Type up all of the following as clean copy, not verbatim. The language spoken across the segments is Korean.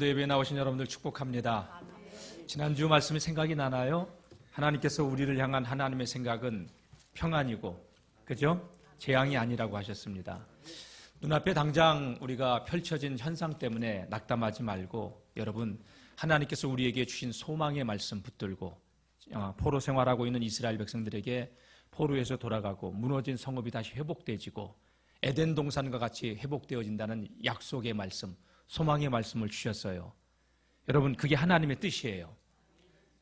오늘도 예배에 나오신 여러분들 축복합니다. 지난주 말씀이 생각이 나나요? 하나님께서 우리를 향한 하나님의 생각은 평안이고, 그죠? 재앙이 아니라고 하셨습니다. 눈앞에 당장 우리가 펼쳐진 현상 때문에 낙담하지 말고, 여러분, 하나님께서 우리에게 주신 소망의 말씀 붙들고, 포로 생활하고 있는 이스라엘 백성들에게 포로에서 돌아가고 무너진 성읍이 다시 회복되어지고 에덴 동산과 같이 회복되어진다는 약속의 말씀, 소망의 말씀을 주셨어요. 여러분, 그게 하나님의 뜻이에요.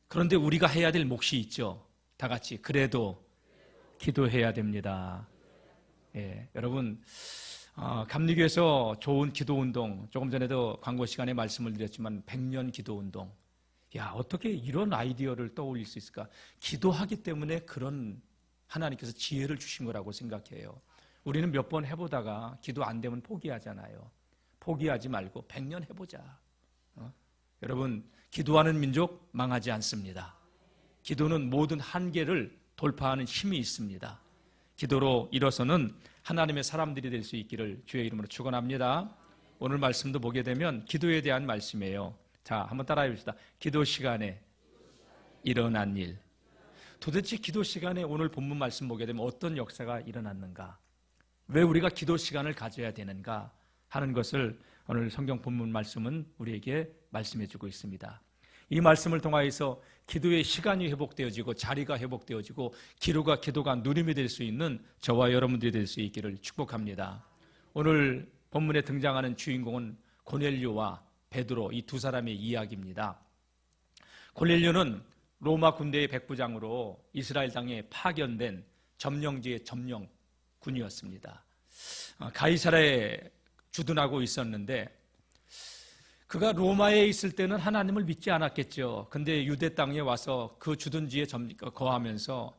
그런데 우리가 해야 될 몫이 있죠. 다 같이 그래도 기도해야 됩니다. 예, 여러분, 감리교에서 좋은 기도운동, 조금 전에도 광고 시간에 말씀을 드렸지만 100년 기도운동. 야, 어떻게 이런 아이디어를 떠올릴 수 있을까? 기도하기 때문에 그런 하나님께서 지혜를 주신 거라고 생각해요. 우리는 몇 번 해보다가 기도 안 되면 포기하잖아요. 포기하지 말고 100년 해보자. 여러분, 기도하는 민족 망하지 않습니다. 기도는 모든 한계를 돌파하는 힘이 있습니다. 기도로 일어서는 하나님의 사람들이 될 수 있기를 주의 이름으로 축원합니다. 오늘 말씀도 보게 되면 기도에 대한 말씀이에요. 자, 한번 따라해 봅시다. 기도 시간에 일어난 일. 도대체 기도 시간에 오늘 본문 말씀 보게 되면 어떤 역사가 일어났는가? 왜 우리가 기도 시간을 가져야 되는가 하는 것을 오늘 성경 본문 말씀은 우리에게 말씀해 주고 있습니다. 이 말씀을 통하여서 기도의 시간이 회복되어지고 자리가 회복되어지고 기도가 누림이 될 수 있는 저와 여러분들이 될 수 있기를 축복합니다. 오늘 본문에 등장하는 주인공은 고넬료와 베드로, 이 두 사람의 이야기입니다. 고넬료는 로마 군대의 백부장으로 이스라엘 땅에 파견된 점령지의 점령군이었습니다. 가이사라에 주둔하고 있었는데 그가 로마에 있을 때는 하나님을 믿지 않았겠죠. 근데 유대 땅에 와서 그 주둔지에 거하면서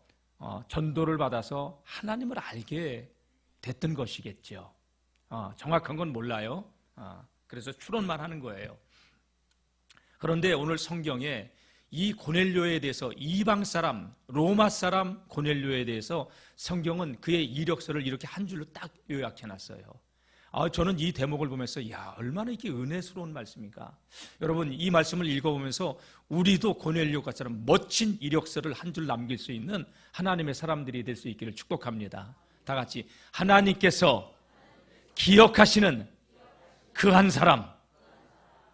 전도를 받아서 하나님을 알게 됐던 것이겠죠. 정확한 건 몰라요. 그래서 추론만 하는 거예요. 그런데 오늘 성경에 이 고넬료에 대해서, 이방 사람, 로마 사람 고넬료에 대해서 성경은 그의 이력서를 이렇게 한 줄로 딱 요약해놨어요. 저는 이 대목을 보면서 얼마나 이게 은혜스러운 말씀인가. 여러분, 이 말씀을 읽어보면서 우리도 고넬료처럼 멋진 이력서를 한 줄 남길 수 있는 하나님의 사람들이 될 수 있기를 축복합니다. 다 같이 하나님께서 기억하시는 그 한 사람,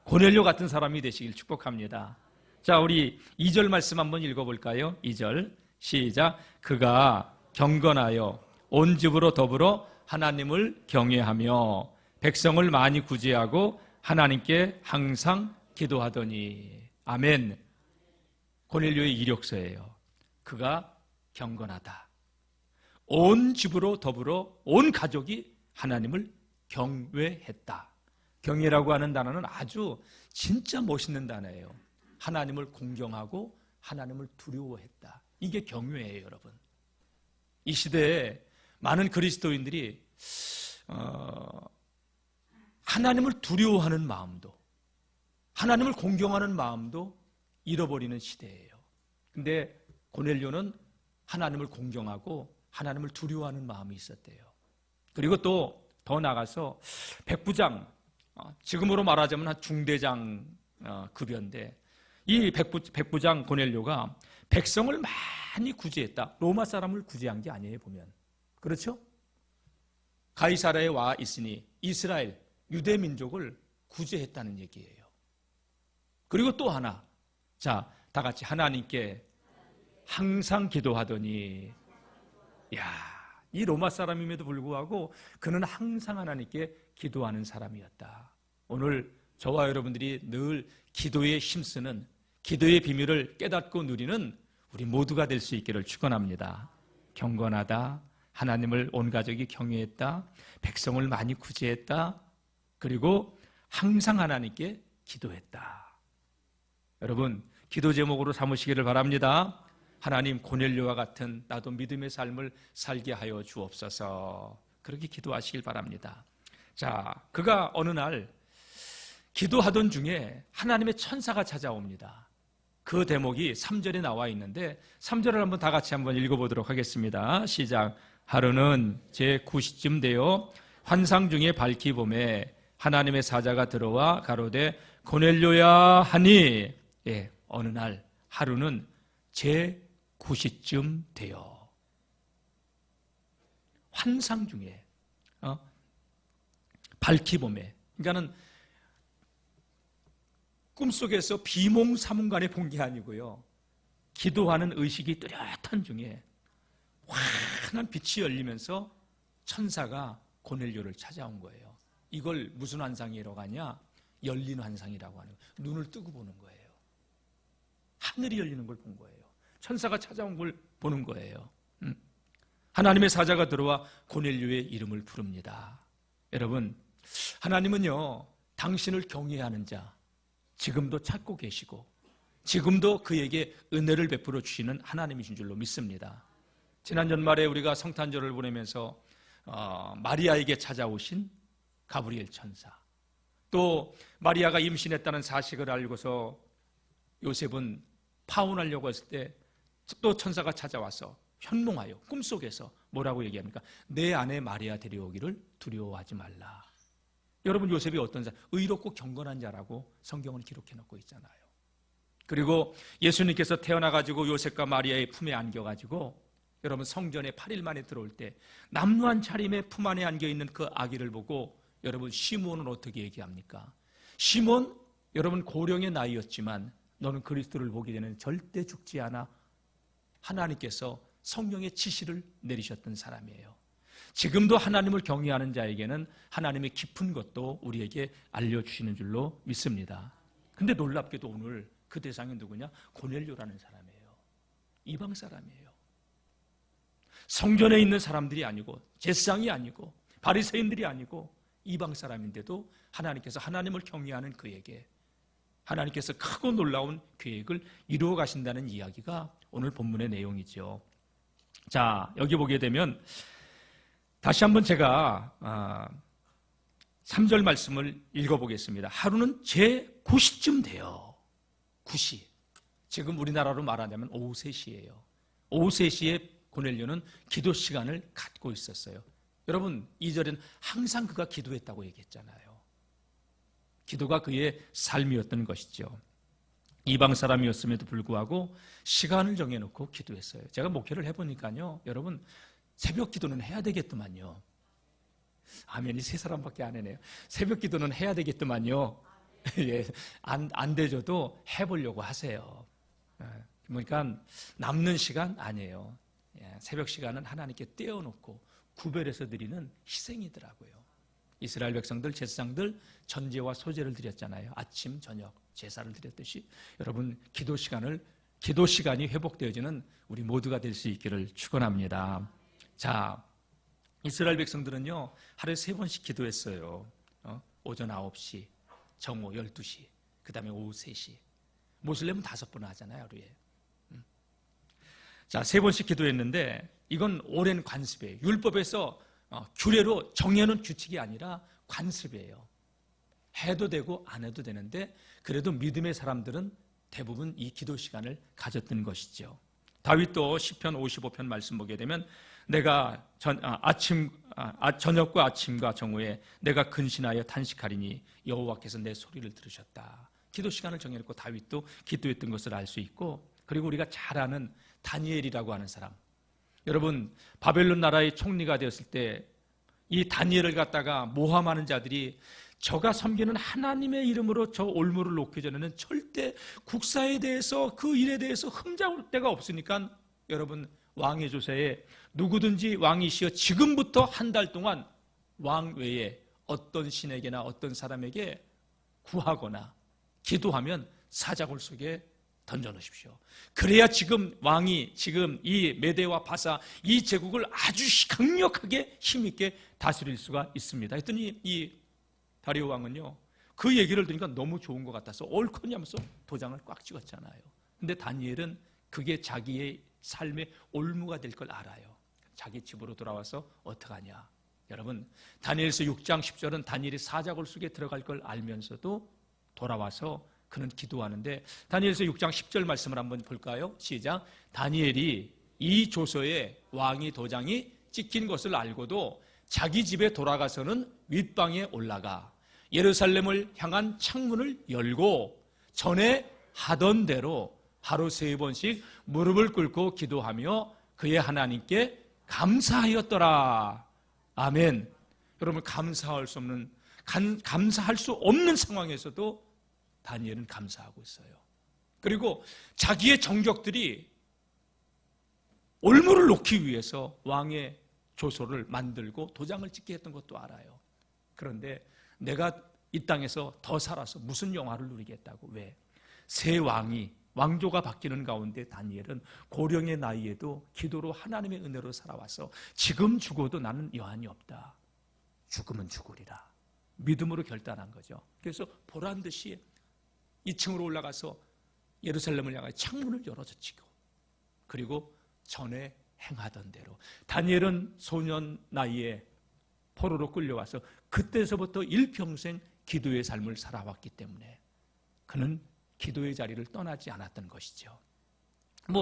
고넬료 같은 사람이 되시길 축복합니다. 자, 우리 2절 말씀 한번 읽어볼까요? 2절 시작. 그가 경건하여 온 집으로 더불어 하나님을 경외하며 백성을 많이 구제하고 하나님께 항상 기도하더니. 아멘. 고넬료의 이력서예요. 그가 경건하다. 온 집으로 더불어 온 가족이 하나님을 경외했다. 경외라고 하는 단어는 아주 진짜 멋있는 단어예요. 하나님을 공경하고 하나님을 두려워했다. 이게 경외예요, 여러분. 이 시대에 많은 그리스도인들이 하나님을 두려워하는 마음도, 하나님을 공경하는 마음도 잃어버리는 시대예요. 근데 고넬료는 하나님을 공경하고 하나님을 두려워하는 마음이 있었대요. 그리고 또 더 나가서 백부장, 지금으로 말하자면 한 중대장 급여인데, 이 백부장 고넬료가 백성을 많이 구제했다. 로마 사람을 구제한 게 아니에요, 보면. 그렇죠? 가이사라에 와 있으니 이스라엘, 유대 민족을 구제했다는 얘기예요. 그리고 또 하나. 자, 다 같이 하나님께 항상 기도하더니. 이 로마 사람임에도 불구하고 그는 항상 하나님께 기도하는 사람이었다. 오늘 저와 여러분들이 늘 기도에 힘쓰는, 기도의 비밀을 깨닫고 누리는 우리 모두가 될 수 있기를 축원합니다. 경건하다, 하나님을 온 가족이 경외했다, 백성을 많이 구제했다, 그리고 항상 하나님께 기도했다. 여러분, 기도 제목으로 삼으시기를 바랍니다. 하나님, 고넬료와 같은 나도 믿음의 삶을 살게 하여 주옵소서. 그렇게 기도하시길 바랍니다. 자, 그가 어느 날 기도하던 중에 하나님의 천사가 찾아옵니다. 그 대목이 3절에 나와 있는데 3절을 한번 다 같이 한번 읽어보도록 하겠습니다. 시작. 하루는 제9시쯤 되어 환상 중에 밝히 봄에 하나님의 사자가 들어와 가로되 고넬료야 하니 어느 날 하루는 제 9시쯤 되어 환상 중에 밝히 봄에, 그러니까는 꿈속에서 비몽사몽간에 본 게 아니고요, 기도하는 의식이 뚜렷한 중에 환한 빛이 열리면서 천사가 고넬료를 찾아온 거예요. 이걸 무슨 환상이라고 하냐? 열린 환상이라고 하는 거예요. 눈을 뜨고 보는 거예요. 하늘이 열리는 걸 본 거예요. 천사가 찾아온 걸 보는 거예요. 하나님의 사자가 들어와 고넬료의 이름을 부릅니다. 여러분, 하나님은요, 당신을 경외하는 자 지금도 찾고 계시고 지금도 그에게 은혜를 베풀어 주시는 하나님이신 줄로 믿습니다. 지난 연말에 우리가 성탄절을 보내면서 마리아에게 찾아오신 가브리엘 천사, 또 마리아가 임신했다는 사실을 알고서 요셉은 파혼하려고 했을 때 또 천사가 찾아와서 현몽하여 꿈속에서 뭐라고 얘기합니까? 내 아내 마리아 데려오기를 두려워하지 말라. 여러분, 요셉이 어떤 자? 의롭고 경건한 자라고 성경은 기록해 놓고 있잖아요. 그리고 예수님께서 태어나가지고 요셉과 마리아의 품에 안겨가지고 여러분 성전에 8일 만에 들어올 때 남루한 차림에 품 안에 안겨있는 그 아기를 보고 여러분 시몬은 어떻게 얘기합니까? 시몬, 여러분 고령의 나이였지만 너는 그리스도를 보기 전에는 절대 죽지 않아. 하나님께서 성령의 지시를 내리셨던 사람이에요. 지금도 하나님을 경외하는 자에게는 하나님의 깊은 것도 우리에게 알려주시는 줄로 믿습니다. 근데 놀랍게도 오늘 그 대상이 누구냐? 고넬료라는 사람이에요. 이방 사람이에요. 성전에 있는 사람들이 아니고 제사장이 아니고 바리새인들이 아니고 이방 사람인데도 하나님께서 하나님을 경외하는 그에게 하나님께서 크고 놀라운 계획을 이루어 가신다는 이야기가 오늘 본문의 내용이죠. 자, 여기 보게 되면 다시 한번 제가 3절 말씀을 읽어보겠습니다. 하루는 제 9시쯤 돼요. 9시. 지금 우리나라로 말하자면 오후 3시예요. 오후 3시에 고넬료는 기도 시간을 갖고 있었어요. 여러분, 2절에는 항상 그가 기도했다고 얘기했잖아요. 기도가 그의 삶이었던 것이죠. 이방 사람이었음에도 불구하고 시간을 정해놓고 기도했어요. 제가 목회를 해보니까요, 여러분 새벽 기도는 해야 되겠더만요. 아멘이 3사람밖에 안 해네요. 새벽 기도는 해야 되겠더만요. 예, 안 되져도 해보려고 하세요. 그러니까 남는 시간 아니에요. 새벽 시간은 하나님께 떼어놓고 구별해서 드리는 희생이더라고요. 이스라엘 백성들, 제사장들 전제와 소제를 드렸잖아요. 아침, 저녁 제사를 드렸듯이 여러분 기도 시간이 회복되어지는 우리 모두가 될 수 있기를 축원합니다. 자, 이스라엘 백성들은요 하루에 3번씩 기도했어요. 오전 9시, 정오 12시, 그 다음에 오후 3시. 모슬렘은 5번 하잖아요, 하루에. 자, 3번씩 기도했는데 이건 오랜 관습이에요. 율법에서 규례로 정해놓은 규칙이 아니라 관습이에요. 해도 되고 안 해도 되는데 그래도 믿음의 사람들은 대부분 이 기도 시간을 가졌던 것이죠. 다윗도 시편 55편 말씀 보게 되면 내가 저녁과 아침과 정오에 내가 근신하여 탄식하리니 여호와께서 내 소리를 들으셨다. 기도 시간을 정해놓고 다윗도 기도했던 것을 알 수 있고, 그리고 우리가 잘 아는 다니엘이라고 하는 사람, 여러분 바벨론 나라의 총리가 되었을 때 이 다니엘을 갖다가 모함하는 자들이 저가 섬기는 하나님의 이름으로 저 올무를 놓기 전에는 절대 국사에 대해서 그 일에 대해서 흠잡을 데가 없으니까 여러분 왕의 조사에 누구든지 왕이시여 지금부터 한 달 동안 왕 외에 어떤 신에게나 어떤 사람에게 구하거나 기도하면 사자굴 속에 던져놓으십시오. 그래야 지금 왕이 지금 이 메대와 바사 이 제국을 아주 강력하게 힘있게 다스릴 수가 있습니다. 했더니 이 다리오 왕은요 그 얘기를 들으니까 너무 좋은 것 같아서 옳거니 하면서 도장을 꽉 찍었잖아요. 근데 다니엘은 그게 자기의 삶의 올무가 될 걸 알아요. 자기 집으로 돌아와서 어떡하냐. 여러분 다니엘서 6장 10절은 다니엘이 사자굴 속에 들어갈 걸 알면서도 돌아와서 그는 기도하는데 다니엘서 6장 10절 말씀을 한번 볼까요? 시작. 다니엘이 이 조서에 왕이 도장이 찍힌 것을 알고도 자기 집에 돌아가서는 윗방에 올라가 예루살렘을 향한 창문을 열고 전에 하던 대로 하루 3번씩 무릎을 꿇고 기도하며 그의 하나님께 감사하였더라. 아멘. 여러분, 감사할 수 없는 상황에서도 다니엘은 감사하고 있어요. 그리고 자기의 정적들이 올무를 놓기 위해서 왕의 조서를 만들고 도장을 찍게 했던 것도 알아요. 그런데 내가 이 땅에서 더 살아서 무슨 영화를 누리겠다고. 왜? 새 왕조가 바뀌는 가운데 다니엘은 고령의 나이에도 기도로 하나님의 은혜로 살아와서 지금 죽어도 나는 여한이 없다. 죽으면 죽으리라. 믿음으로 결단한 거죠. 그래서 보란 듯이 2층으로 올라가서 예루살렘을 향해 창문을 열어젖히고, 그리고 전에 행하던 대로 다니엘은 소년 나이에 포로로 끌려와서 그때서부터 일평생 기도의 삶을 살아왔기 때문에 그는 기도의 자리를 떠나지 않았던 것이죠.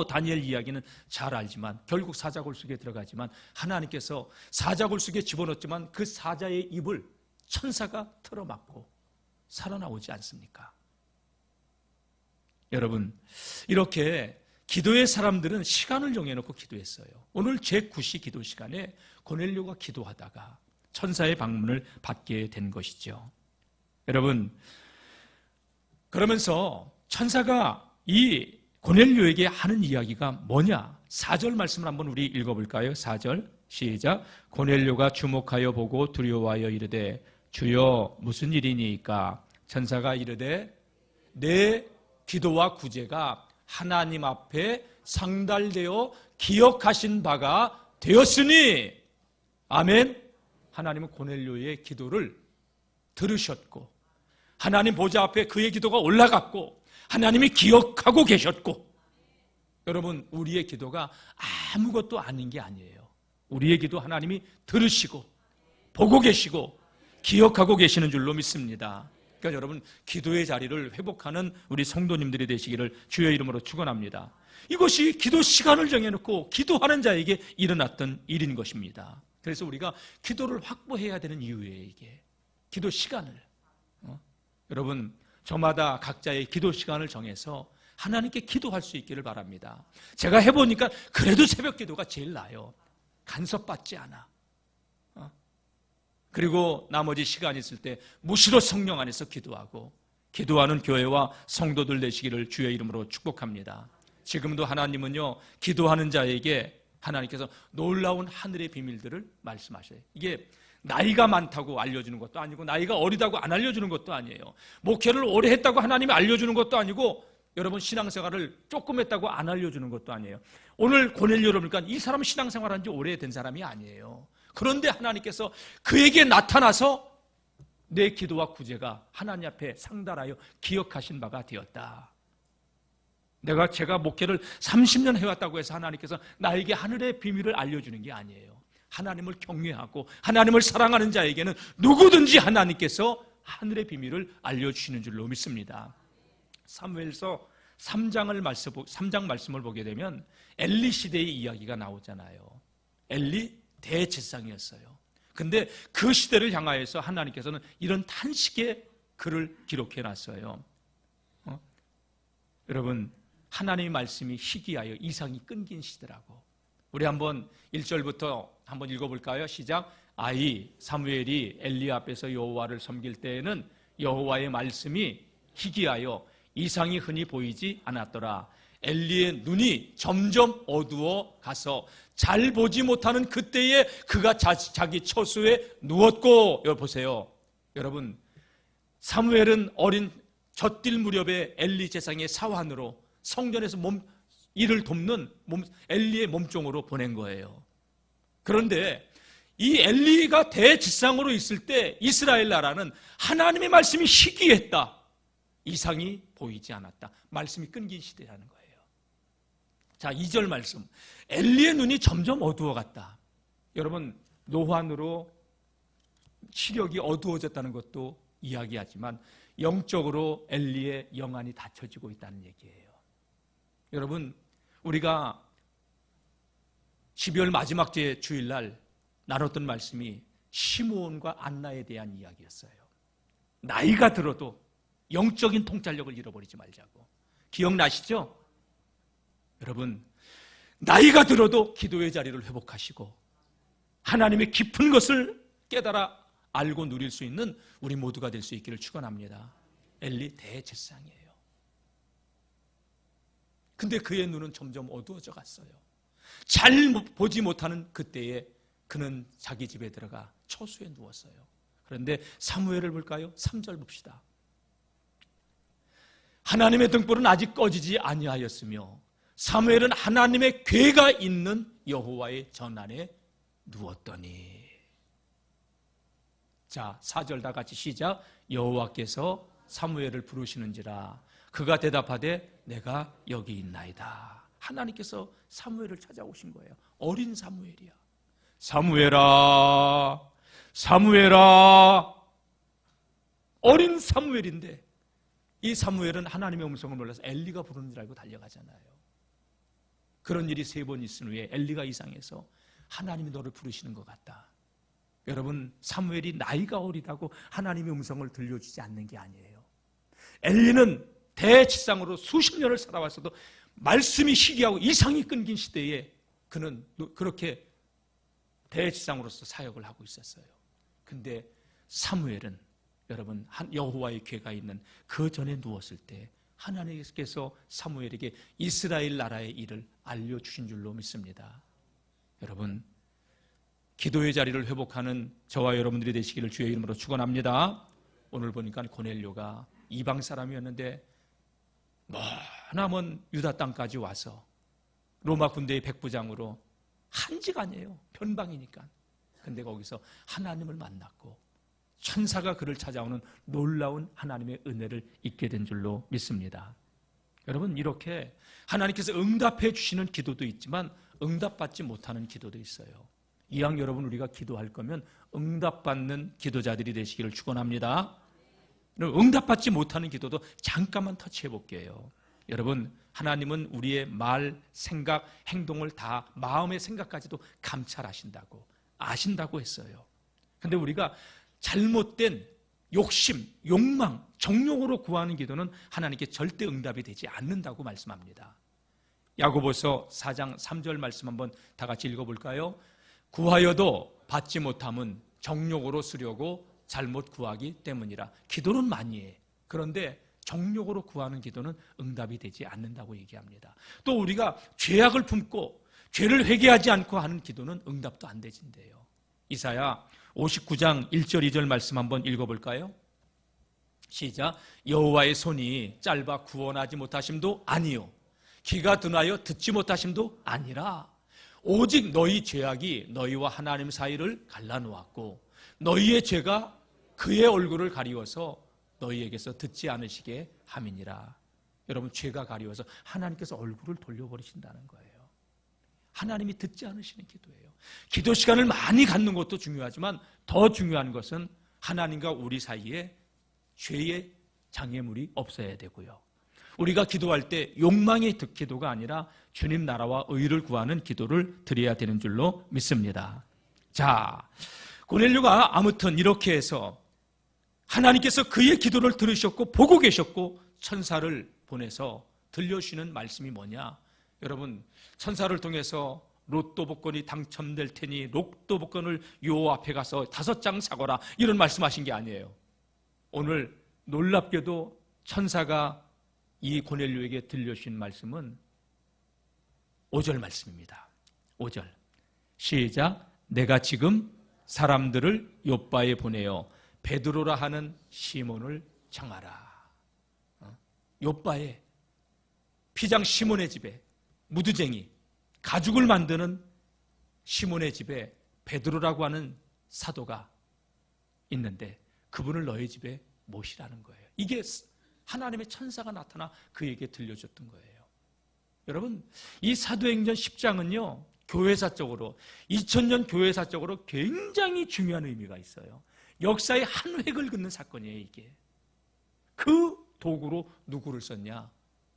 다니엘 이야기는 잘 알지만 결국 사자굴 속에 들어가지만 하나님께서 사자굴 속에 집어넣었지만 그 사자의 입을 천사가 틀어막고 살아나오지 않습니까? 여러분, 이렇게 기도의 사람들은 시간을 정해놓고 기도했어요. 오늘 제9시 기도 시간에 고넬료가 기도하다가 천사의 방문을 받게 된 것이죠. 여러분, 그러면서 천사가 이 고넬료에게 하는 이야기가 뭐냐? 4절 말씀을 한번 우리 읽어볼까요? 4절 시작. 고넬료가 주목하여 보고 두려워하여 이르되 주여 무슨 일이니까? 천사가 이르되 내 기도와 구제가 하나님 앞에 상달되어 기억하신 바가 되었으니. 아멘. 하나님은 고넬료의 기도를 들으셨고 하나님 보좌 앞에 그의 기도가 올라갔고 하나님이 기억하고 계셨고, 여러분, 우리의 기도가 아무것도 아닌 게 아니에요. 우리의 기도 하나님이 들으시고 보고 계시고 기억하고 계시는 줄로 믿습니다. 그러니까 여러분, 기도의 자리를 회복하는 우리 성도님들이 되시기를 주의 이름으로 축원합니다. 이것이 기도 시간을 정해놓고 기도하는 자에게 일어났던 일인 것입니다. 그래서 우리가 기도를 확보해야 되는 이유예요. 이게 기도 시간을 여러분, 저마다 각자의 기도 시간을 정해서 하나님께 기도할 수 있기를 바랍니다. 제가 해보니까 그래도 새벽 기도가 제일 나아요. 간섭받지 않아. 그리고 나머지 시간 있을 때 무시로 성령 안에서 기도하고 기도하는 교회와 성도들 되시기를 주의 이름으로 축복합니다. 지금도 하나님은요, 기도하는 자에게 하나님께서 놀라운 하늘의 비밀들을 말씀하셔요. 이게 나이가 많다고 알려주는 것도 아니고 나이가 어리다고 안 알려주는 것도 아니에요. 목회를 오래 했다고 하나님이 알려주는 것도 아니고 여러분 신앙생활을 조금 했다고 안 알려주는 것도 아니에요. 오늘 고넬료를 보니까 이 사람은 신앙생활한 지 오래된 사람이 아니에요. 그런데 하나님께서 그에게 나타나서 내 기도와 구제가 하나님 앞에 상달하여 기억하신 바가 되었다. 제가 목회를 30년 해왔다고 해서 하나님께서 나에게 하늘의 비밀을 알려주는 게 아니에요. 하나님을 경외하고 하나님을 사랑하는 자에게는 누구든지 하나님께서 하늘의 비밀을 알려주시는 줄로 믿습니다. 사무엘서 3장 말씀을 보게 되면 엘리 시대의 이야기가 나오잖아요. 엘리 대제사장이었어요. 근데 그 시대를 향하여서 하나님께서는 이런 탄식의 글을 기록해 놨어요. 여러분, 하나님의 말씀이 희귀하여 이상이 끊긴 시대라고. 우리 한번 1절부터 한번 읽어볼까요? 시작. 사무엘이 엘리 앞에서 여호와를 섬길 때에는 여호와의 말씀이 희귀하여 이상이 흔히 보이지 않았더라. 엘리의 눈이 점점 어두워 가서 잘 보지 못하는 그때에 그가 자기 처소에 누웠고. 여러분 보세요. 여러분, 사무엘은 어린 젖뛸 무렵에 엘리 제사장의 사환으로 성전에서 일을 돕는 엘리의 몸종으로 보낸 거예요. 그런데 이 엘리가 대제사장으로 있을 때 이스라엘 나라는 하나님의 말씀이 희귀했다. 이상이 보이지 않았다. 말씀이 끊긴 시대라는 거예요. 자, 2절 말씀. 엘리의 눈이 점점 어두워갔다. 여러분, 노환으로 시력이 어두워졌다는 것도 이야기하지만 영적으로 엘리의 영안이 닫혀지고 있다는 얘기예요. 여러분, 우리가 12월 마지막 주일날 나눴던 말씀이 시므온과 안나에 대한 이야기였어요. 나이가 들어도 영적인 통찰력을 잃어버리지 말자고. 기억나시죠? 여러분, 나이가 들어도 기도의 자리를 회복하시고 하나님의 깊은 것을 깨달아 알고 누릴 수 있는 우리 모두가 될 수 있기를 축원합니다. 엘리 대제사장이에요. 근데 그의 눈은 점점 어두워져 갔어요. 잘 보지 못하는 그때에 그는 자기 집에 들어가 처소에 누웠어요. 그런데 사무엘을 볼까요? 3절 봅시다. 하나님의 등불은 아직 꺼지지 아니하였으며 사무엘은 하나님의 궤가 있는 여호와의 전 안에 누웠더니. 자, 4절 다 같이 시작. 여호와께서 사무엘을 부르시는지라 그가 대답하되 내가 여기 있나이다. 하나님께서 사무엘을 찾아오신 거예요. 어린 사무엘이야. 사무엘아, 사무엘아. 어린 사무엘인데 이 사무엘은 하나님의 음성을 몰라서 엘리가 부르는 줄 알고 달려가잖아요. 그런 일이 3번 있은 후에 엘리가 이상해서 하나님이 너를 부르시는 것 같다. 여러분, 사무엘이 나이가 어리다고 하나님의 음성을 들려주지 않는 게 아니에요. 엘리는 대지상으로 수십 년을 살아왔어도 말씀이 희귀하고 이상이 끊긴 시대에 그는 그렇게 대지상으로서 사역을 하고 있었어요. 근데 사무엘은 여러분, 여호와의 궤가 있는 그 전에 누웠을 때 하나님께서 사무엘에게 이스라엘 나라의 일을 알려주신 줄로 믿습니다. 여러분, 기도의 자리를 회복하는 저와 여러분들이 되시기를 주의 이름으로 축원합니다. 오늘 보니까 고넬료가 이방 사람이었는데 머나먼 유다 땅까지 와서 로마 군대의 백부장으로 한지간이에요. 변방이니까. 근데 거기서 하나님을 만났고 천사가 그를 찾아오는 놀라운 하나님의 은혜를 잊게 된 줄로 믿습니다. 여러분, 이렇게 하나님께서 응답해 주시는 기도도 있지만 응답받지 못하는 기도도 있어요. 이왕 여러분 우리가 기도할 거면 응답받는 기도자들이 되시기를 축원합니다. 응답받지 못하는 기도도 잠깐만 터치해 볼게요. 여러분, 하나님은 우리의 말, 생각, 행동을 다 마음의 생각까지도 감찰하신다고 아신다고 했어요. 근데 우리가 잘못된 욕심, 욕망, 정욕으로 구하는 기도는 하나님께 절대 응답이 되지 않는다고 말씀합니다. 야고보서 4장 3절 말씀 한번 다 같이 읽어볼까요? 구하여도 받지 못함은 정욕으로 쓰려고 잘못 구하기 때문이라. 기도는 많이 해. 그런데 정욕으로 구하는 기도는 응답이 되지 않는다고 얘기합니다. 또 우리가 죄악을 품고 죄를 회개하지 않고 하는 기도는 응답도 안 되진대요. 이사야 59장 1절 2절 말씀 한번 읽어볼까요? 시작. 여호와의 손이 짧아 구원하지 못하심도 아니요 귀가 둔하여 듣지 못하심도 아니라 오직 너희 죄악이 너희와 하나님 사이를 갈라놓았고 너희의 죄가 그의 얼굴을 가리워서 너희에게서 듣지 않으시게 함이니라. 여러분, 죄가 가리워서 하나님께서 얼굴을 돌려버리신다는 거예요. 하나님이 듣지 않으시는 기도예요. 기도 시간을 많이 갖는 것도 중요하지만 더 중요한 것은 하나님과 우리 사이에 죄의 장애물이 없어야 되고요. 우리가 기도할 때 욕망의 기도가 아니라 주님 나라와 의를 구하는 기도를 드려야 되는 줄로 믿습니다. 자, 고넬료가 아무튼 이렇게 해서 하나님께서 그의 기도를 들으셨고 보고 계셨고 천사를 보내서 들려주시는 말씀이 뭐냐? 여러분, 천사를 통해서 로또 복권이 당첨될 테니 로또 복권을 요 앞에 가서 5장 사거라, 이런 말씀하신 게 아니에요. 오늘 놀랍게도 천사가 이 고넬료에게 들려주신 말씀은 5절 말씀입니다. 5절 시작. 내가 지금 사람들을 요바에 보내어 베드로라 하는 시몬을 청하라. 요바에 피장 시몬의 집에 무두쟁이 가죽을 만드는 시몬의 집에 베드로라고 하는 사도가 있는데 그분을 너희 집에 모시라는 거예요. 이게 하나님의 천사가 나타나 그에게 들려줬던 거예요. 여러분, 이 사도행전 10장은요 교회사적으로 2000년 교회사적으로 굉장히 중요한 의미가 있어요. 역사의 한 획을 긋는 사건이에요. 이게 그 도구로 누구를 썼냐?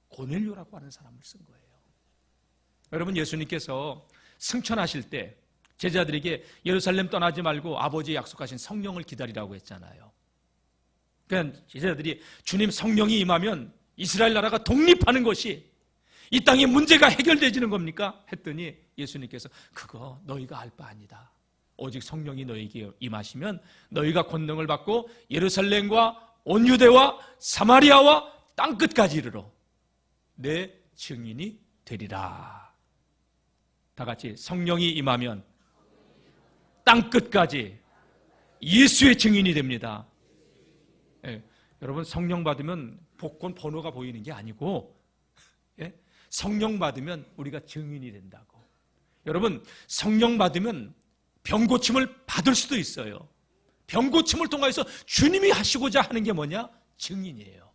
고넬료라고 하는 사람을 쓴 거예요. 여러분, 예수님께서 승천하실 때 제자들에게 예루살렘 떠나지 말고 아버지의 약속하신 성령을 기다리라고 했잖아요. 그러니까 제자들이 주님 성령이 임하면 이스라엘 나라가 독립하는 것이 이 땅의 문제가 해결되지는 겁니까? 했더니 예수님께서 그거 너희가 알 바 아니다. 오직 성령이 너희에게 임하시면 너희가 권능을 받고 예루살렘과 온 유대와 사마리아와 땅끝까지 이르러 내 증인이 되리라. 다 같이 성령이 임하면 땅끝까지 예수의 증인이 됩니다. 예, 여러분 성령 받으면 복권 번호가 보이는 게 아니고 성령 받으면 우리가 증인이 된다고. 여러분 성령 받으면 병고침을 받을 수도 있어요. 병고침을 통해서 주님이 하시고자 하는 게 뭐냐? 증인이에요.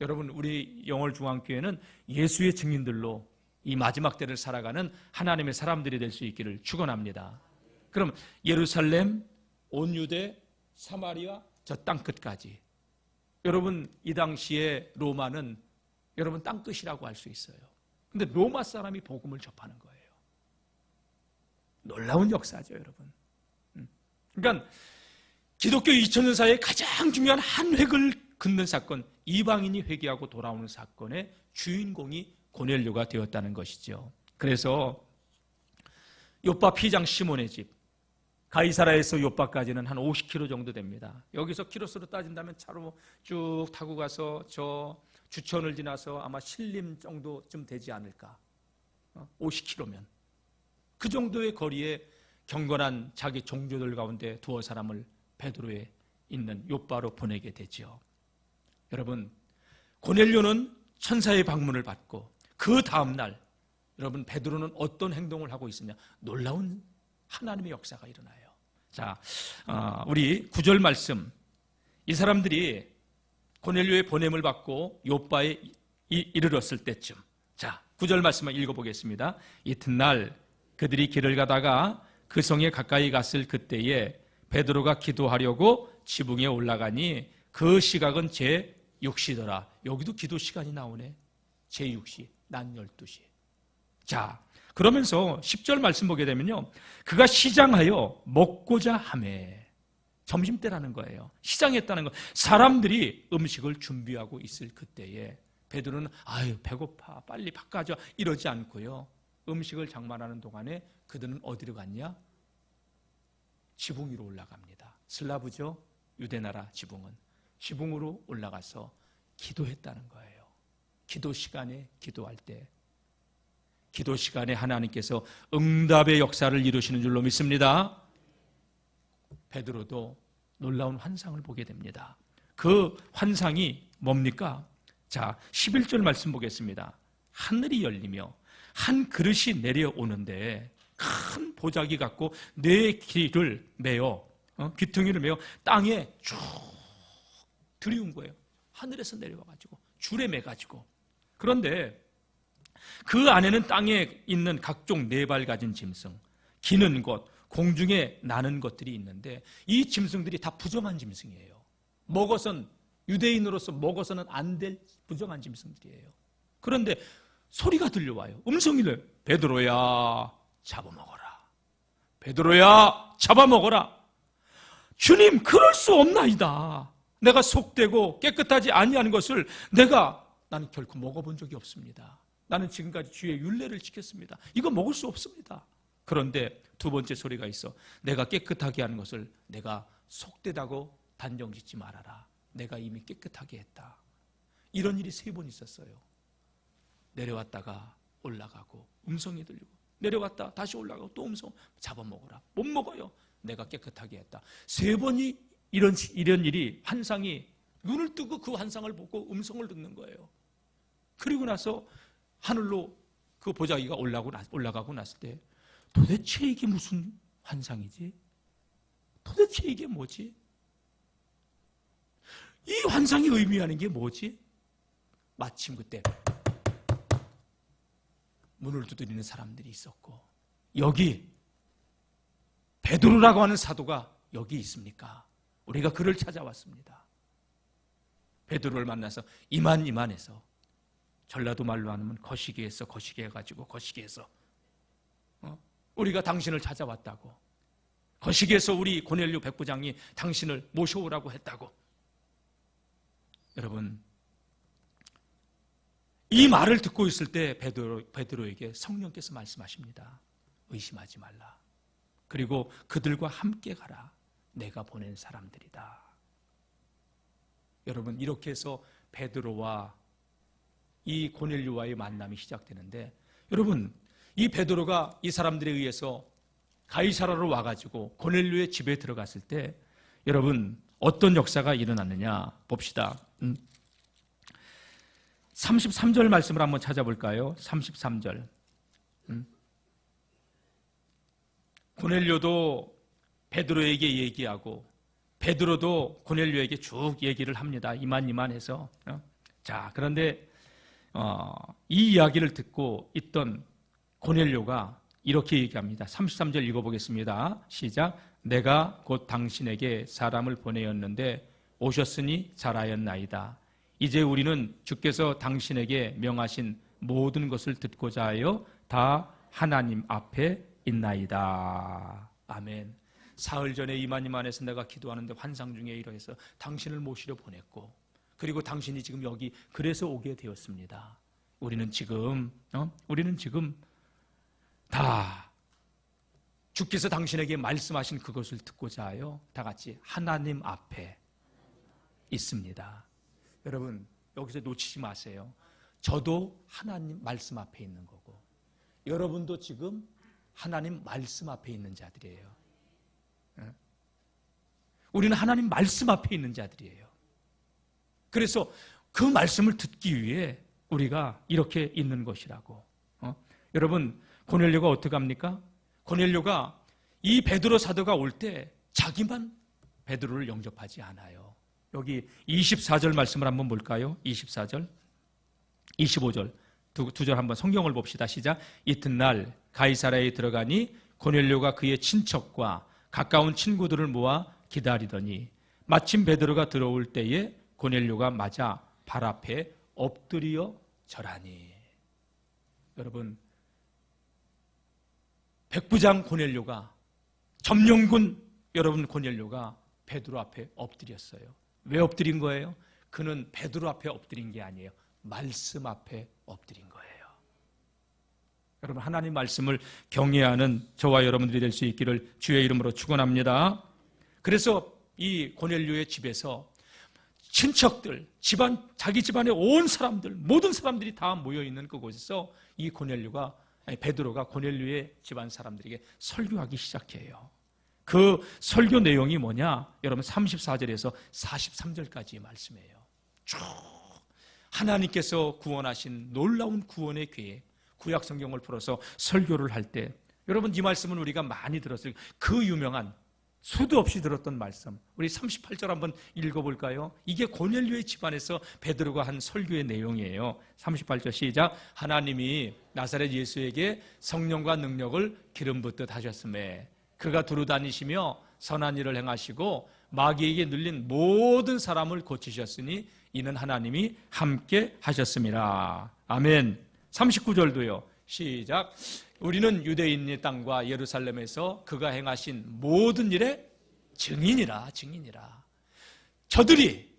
여러분 우리 영월중앙교회는 예수의 증인들로 이 마지막 때를 살아가는 하나님의 사람들이 될 수 있기를 축원합니다. 그럼 예루살렘, 온 유대, 사마리아 저 땅끝까지. 여러분 이 당시에 로마는 여러분 땅끝이라고 할 수 있어요. 근데 로마 사람이 복음을 접하는 거예요. 놀라운 역사죠, 여러분. 그러니까 기독교 2000년 사이에 가장 중요한 한 획을 긋는 사건, 이방인이 회개하고 돌아오는 사건의 주인공이 고넬료가 되었다는 것이죠. 그래서 요파 피장 시몬의 집, 가이사라에서 요파까지는 한 50km 정도 됩니다. 여기서 키로수로 따진다면 차로 쭉 타고 가서 저 주천을 지나서 아마 신림 정도쯤 되지 않을까. 50km면. 그 정도의 거리에 경건한 자기 종조들 가운데 두어 사람을 베드로에 있는 요바로 보내게 되죠. 여러분, 고넬료는 천사의 방문을 받고 그 다음 날 여러분 베드로는 어떤 행동을 하고 있느냐? 놀라운 하나님의 역사가 일어나요. 자, 우리 9절 말씀. 이 사람들이 고넬료의 보냄을 받고 요바에 이르렀을 때쯤. 자, 9절 말씀을 읽어보겠습니다. 이튿날 그들이 길을 가다가 그 성에 가까이 갔을 그때에 베드로가 기도하려고 지붕에 올라가니 그 시각은 제6시더라. 여기도 기도 시간이 나오네. 제6시, 낮 12시. 자, 그러면서 10절 말씀 보게 되면요. 그가 시장하여 먹고자 하매. 점심때라는 거예요. 시장했다는 거. 사람들이 음식을 준비하고 있을 그때에 베드로는 아유 배고파 빨리 밥 가져 이러지 않고요. 음식을 장만하는 동안에 그들은 어디로 갔냐? 지붕 위로 올라갑니다. 슬라브죠? 유대나라 지붕은. 지붕으로 올라가서 기도했다는 거예요. 기도 시간에 기도할 때 기도 시간에 하나님께서 응답의 역사를 이루시는 줄로 믿습니다. 베드로도 놀라운 환상을 보게 됩니다. 그 환상이 뭡니까? 자, 11절 말씀 보겠습니다. 하늘이 열리며 한 그릇이 내려오는데 큰 보자기 갖고 네 귀를 메어 귀퉁이를 메어 땅에 쭉 들이운 거예요. 하늘에서 내려와가지고 줄에 매가지고. 그런데 그 안에는 땅에 있는 각종 네 발 가진 짐승, 기는 것, 공중에 나는 것들이 있는데 이 짐승들이 다 부정한 짐승이에요. 먹어선 유대인으로서 먹어서는 안 될 부정한 짐승들이에요. 그런데 소리가 들려와요. 음성이래. 베드로야 잡아먹어라. 베드로야 잡아먹어라. 주님 그럴 수 없나이다. 내가 속되고 깨끗하지 아니한 것을 나는 결코 먹어본 적이 없습니다. 나는 지금까지 주의 율례를 지켰습니다. 이거 먹을 수 없습니다. 그런데 두 번째 소리가 있어. 내가 깨끗하게 하는 것을 내가 속되다고 단정짓지 말아라. 내가 이미 깨끗하게 했다. 이런 일이 3번 있었어요. 내려왔다가 올라가고 음성이 들리고 내려왔다 다시 올라가고 또 음성. 잡아먹어라. 못 먹어요. 내가 깨끗하게 했다. 3번이 이런 일이 환상이 눈을 뜨고 그 환상을 보고 음성을 듣는 거예요. 그리고 나서 하늘로 그 보자기가 올라가고 났을 때 도대체 이게 무슨 환상이지? 도대체 이게 뭐지? 이 환상이 의미하는 게 뭐지? 마침 그때 문을 두드리는 사람들이 있었고 여기 베드로라고 하는 사도가 여기 있습니까? 우리가 그를 찾아왔습니다. 베드로를 만나서 이만해서 전라도 말로 하면 거시기 해가지고 우리가 당신을 찾아왔다고. 거시기에서 우리 고넬료 백부장이 당신을 모셔오라고 했다고. 여러분, 이 말을 듣고 있을 때 베드로에게 성령께서 말씀하십니다. 의심하지 말라. 그리고 그들과 함께 가라. 내가 보낸 사람들이다. 여러분, 이렇게 해서 베드로와 이 고넬료와의 만남이 시작되는데, 여러분, 이 베드로가 이 사람들에 의해서 가이사라로 와가지고 고넬료의 집에 들어갔을 때 여러분 어떤 역사가 일어났느냐 봅시다. 33절 말씀을 한번 찾아볼까요? 33절. 고넬료도 베드로에게 얘기하고 베드로도 고넬료에게 쭉 얘기를 합니다. 이만해서. 자, 그런데 이 이야기를 듣고 있던 고넬료가 이렇게 얘기합니다. 33절 읽어보겠습니다. 시작. 내가 곧 당신에게 사람을 보내었는데 오셨으니 잘하였나이다. 이제 우리는 주께서 당신에게 명하신 모든 것을 듣고자 하여 다 하나님 앞에 있나이다. 아멘. 사흘 전에 이만님 안에서 내가 기도하는데 환상 중에 이러해서 당신을 모시러 보냈고, 그리고 당신이 지금 여기 그래서 오게 되었습니다. 우리는 지금 다 주께서 당신에게 말씀하신 그것을 듣고자 하여 다 같이 하나님 앞에 있습니다. 여러분, 여기서 놓치지 마세요. 저도 하나님 말씀 앞에 있는 거고 여러분도 지금 하나님 말씀 앞에 있는 자들이에요. 우리는 하나님 말씀 앞에 있는 자들이에요. 그래서 그 말씀을 듣기 위해 우리가 이렇게 있는 것이라고. 여러분, 고넬료가 어떻게 합니까? 고넬료가 이 베드로 사도가 올 때 자기만 베드로를 영접하지 않아요. 여기 24절 말씀을 한번 볼까요? 24절, 25절 두 절 한번 성경을 봅시다. 시작. 이튿날 가이사랴에 들어가니 고넬료가 그의 친척과 가까운 친구들을 모아 기다리더니 마침 베드로가 들어올 때에 고넬료가 맞아 발 앞에 엎드려 절하니. 여러분, 백부장 고넬료가, 점령군 여러분 고넬료가 베드로 앞에 엎드렸어요. 왜 엎드린 거예요? 그는 베드로 앞에 엎드린 게 아니에요. 말씀 앞에 엎드린 거예요. 여러분, 하나님 말씀을 경외하는 저와 여러분들이 될 수 있기를 주의 이름으로 축원합니다. 그래서 이 고넬료의 집에서 친척들, 자기 집안의 온 사람들, 모든 사람들이 다 모여있는 그곳에서 이 베드로가 고넬료의 집안 사람들에게 설교하기 시작해요. 그 설교 내용이 뭐냐? 여러분 34절에서 43절까지의 말씀이에요. 쭉 하나님께서 구원하신 놀라운 구원의 계획, 구약 성경을 풀어서 설교를 할 때 여러분 이 말씀은 우리가 많이 들었어요. 그 유명한 수도 없이 들었던 말씀, 우리 38절 한번 읽어볼까요? 이게 고넬료의 집안에서 베드로가 한 설교의 내용이에요. 38절 시작. 하나님이 나사렛 예수에게 성령과 능력을 기름 붓듯 하셨음에 그가 두루 다니시며 선한 일을 행하시고 마귀에게 눌린 모든 사람을 고치셨으니 이는 하나님이 함께 하셨습니다. 아멘. 39절도요. 시작. 우리는 유대인의 땅과 예루살렘에서 그가 행하신 모든 일의 증인이라. 저들이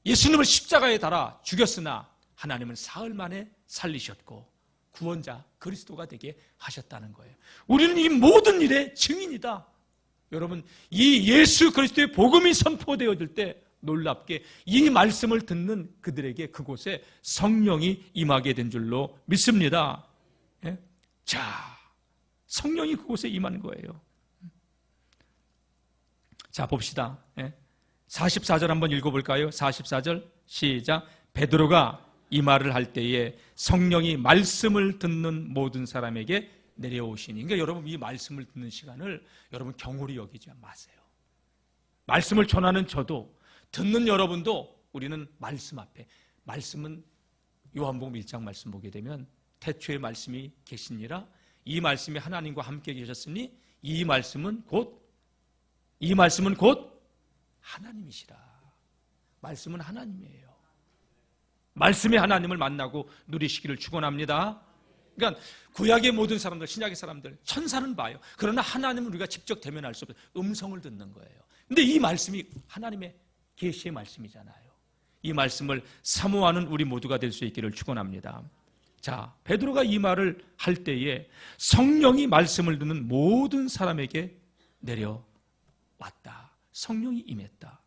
예수님을 십자가에 달아 죽였으나 하나님은 사흘 만에 살리셨고 구원자 그리스도가 되게 하셨다는 거예요. 우리는 이 모든 일의 증인이다. 여러분, 이 예수 그리스도의 복음이 선포되어질 때 놀랍게 이 말씀을 듣는 그들에게 그곳에 성령이 임하게 된 줄로 믿습니다. 예? 자, 성령이 그곳에 임하는 거예요. 자, 봅시다. 44절 한번 읽어볼까요? 44절 시작. 베드로가 이 말을 할 때에 성령이 말씀을 듣는 모든 사람에게 내려오시니. 그러니까 여러분 이 말씀을 듣는 시간을 여러분 경홀히 여기지 마세요. 말씀을 전하는 저도, 듣는 여러분도 우리는 말씀 앞에, 말씀은 요한복음 1장 말씀 보게 되면 태초에 말씀이 계시니라. 이 말씀이 하나님과 함께 계셨으니 이 말씀은 곧 하나님이시라. 말씀은 하나님이에요. 말씀의 하나님을 만나고 누리시기를 축원합니다. 그러니까 구약의 모든 사람들, 신약의 사람들, 천사는 봐요. 그러나 하나님은 우리가 직접 대면할 수 없어요. 음성을 듣는 거예요. 근데 이 말씀이 하나님의 계시의 말씀이잖아요. 이 말씀을 사모하는 우리 모두가 될 수 있기를 축원합니다. 자, 베드로가 이 말을 할 때에 성령이 말씀을 듣는 모든 사람에게 내려왔다. 성령이 임했다.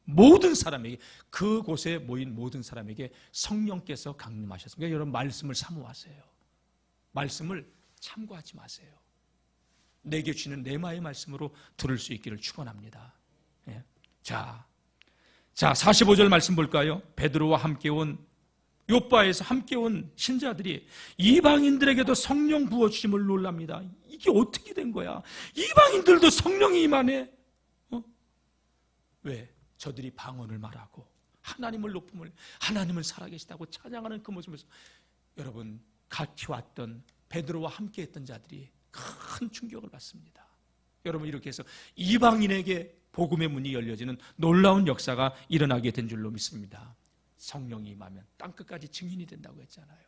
모든 사람에게, 그곳에 모인 모든 사람에게 성령께서 강림하셨습니다. 그러니까 여러분, 말씀을 사모하세요. 말씀을 참고하지 마세요. 내게 주시는 레마의 말씀으로 들을 수 있기를 축원합니다. 예. 자, 45절 말씀 볼까요? 베드로와 함께 온 요바에서 함께 온 신자들이 이방인들에게도 성령 부어주심을 놀랍니다. 이게 어떻게 된 거야? 이방인들도 성령이 임하네. 왜? 저들이 방언을 말하고 하나님을 높음을, 하나님을 살아계시다고 찬양하는 그 모습에서 여러분, 같이 왔던 베드로와 함께 했던 자들이 큰 충격을 받습니다. 여러분, 이렇게 해서 이방인에게 복음의 문이 열려지는 놀라운 역사가 일어나게 된 줄로 믿습니다. 성령이 임하면 땅끝까지 증인이 된다고 했잖아요.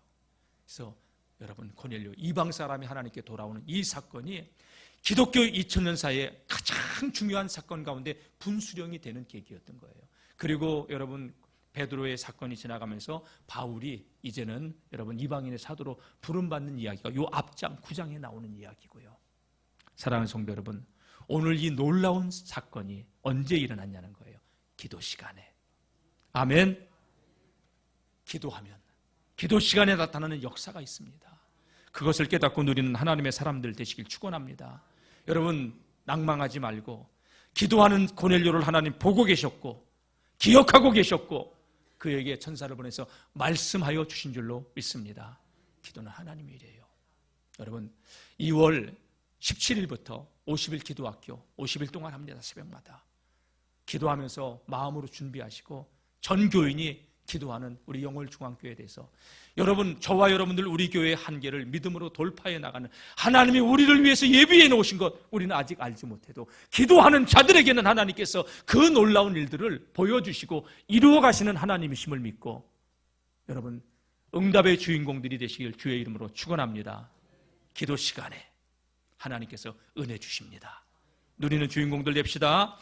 그래서 여러분, 고넬료 이방 사람이 하나님께 돌아오는 이 사건이 기독교 2000년 사이에 가장 중요한 사건 가운데 분수령이 되는 계기였던 거예요. 그리고 여러분, 베드로의 사건이 지나가면서 바울이 이제는 여러분 이방인의 사도로 부름받는 이야기가 요 앞장 9장에 나오는 이야기고요. 사랑하는 성도 여러분, 오늘 이 놀라운 사건이 언제 일어났냐는 거예요. 기도 시간에. 아멘. 기도하면 기도 시간에 나타나는 역사가 있습니다. 그것을 깨닫고 누리는 하나님의 사람들 되시길 축원합니다. 여러분, 낭망하지 말고 기도하는 고넬료를 하나님 보고 계셨고 기억하고 계셨고 그에게 천사를 보내서 말씀하여 주신 줄로 믿습니다. 기도는 하나님의 일이에요. 여러분, 2월 17일부터 50일 기도학교 50일 동안 합니다. 새벽마다 기도하면서 마음으로 준비하시고 전 교인이 기도하는 우리 영월중앙교회에 대해서 여러분, 저와 여러분들 우리 교회의 한계를 믿음으로 돌파해 나가는 하나님이 우리를 위해서 예비해 놓으신 것 우리는 아직 알지 못해도 기도하는 자들에게는 하나님께서 그 놀라운 일들을 보여주시고 이루어 가시는 하나님이심을 믿고 여러분, 응답의 주인공들이 되시길 주의 이름으로 축원합니다. 기도 시간에 하나님께서 은혜 주십니다. 누리는 주인공들 됩시다.